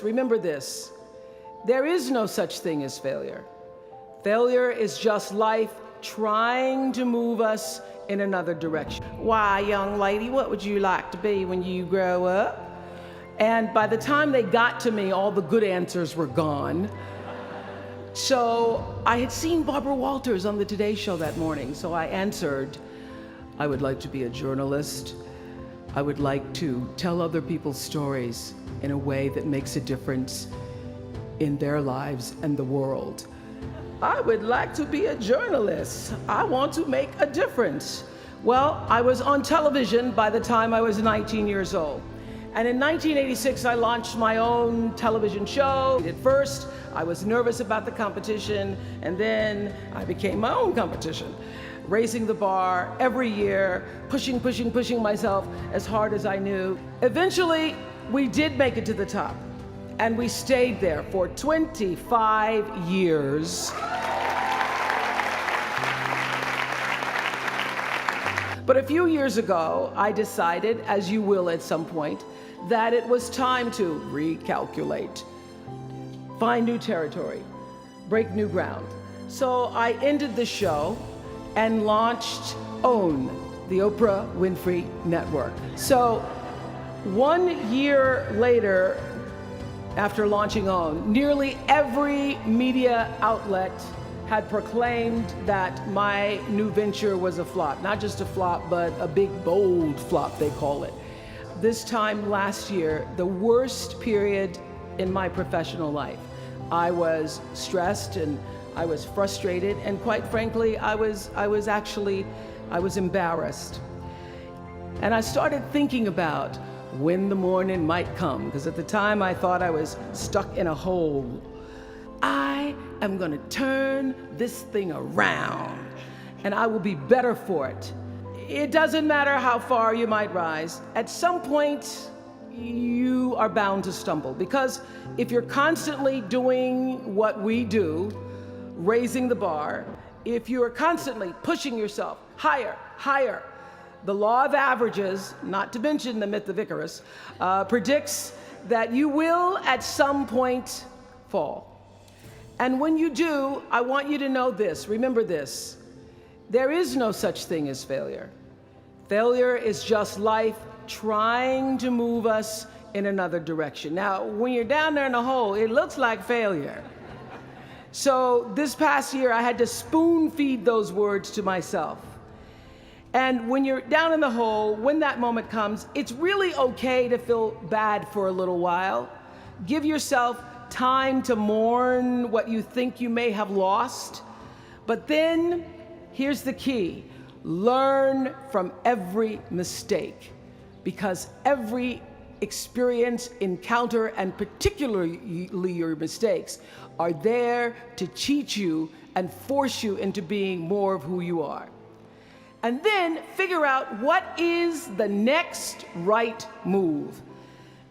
Remember this, there is no such thing as failure. Failure is just life trying to move us in another direction. Why, young lady, what would you like to be when you grow up? And by the time they got to me, all the good answers were gone. So I had seen Barbara Walters on the Today Show that morning, so I answered, I would like to be a journalist. I would like to tell other people's stories in a way that makes a difference in their lives and the world. I would like to be a journalist. I want to make a difference. Well, I was on television by the time I was 19 years old. And in 1986, I launched my own television show. At first, I was nervous about the competition, and then I became my own competition, raising the bar every year, pushing myself as hard as I knew. Eventually, we did make it to the top, and we stayed there for 25 years. But a few years ago, I decided, as you will at some point, that it was time to recalculate, find new territory, break new ground. So I ended the show and launched OWN, the Oprah Winfrey Network. So 1 year later, after launching OWN, nearly every media outlet had proclaimed that my new venture was a flop. Not just a flop, but a big, bold flop, they call it. This time last year, the worst period in my professional life. I was stressed and I was frustrated, and quite frankly, I was embarrassed. And I started thinking about when the morning might come, because at the time I thought I was stuck in a hole. I am gonna turn this thing around, and I will be better for it. It doesn't matter how far you might rise. At some point, you are bound to stumble, because if you're constantly doing what we do, raising the bar, if you are constantly pushing yourself higher, the law of averages, not to mention the myth of Icarus, predicts that you will at some point fall. And when you do, I want you to know this, remember this, there is no such thing as failure. Failure is just life trying to move us in another direction. Now, when you're down there in a hole, it looks like failure. So this past year, I had to spoon feed those words to myself. And when you're down in the hole, when that moment comes, it's really okay to feel bad for a little while. Give yourself time to mourn what you think you may have lost. But then, here's the key. Learn from every mistake, because every experience, encounter, and particularly your mistakes are there to teach you and force you into being more of who you are. And then figure out what is the next right move.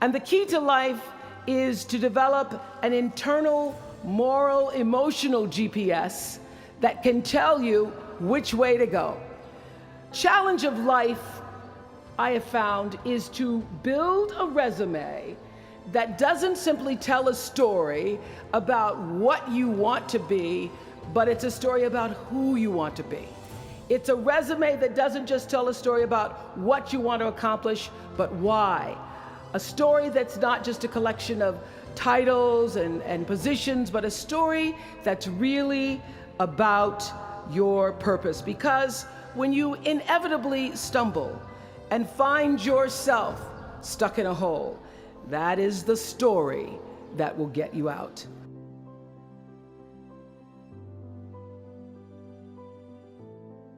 And the key to life is to develop an internal, moral, emotional GPS that can tell you which way to go. Challenge of life, I have found, is to build a resume that doesn't simply tell a story about what you want to be, but it's a story about who you want to be. It's a resume that doesn't just tell a story about what you want to accomplish, but why. A story that's not just a collection of titles and positions, but a story that's really about your purpose. Because when you inevitably stumble and find yourself stuck in a hole, that is the story that will get you out.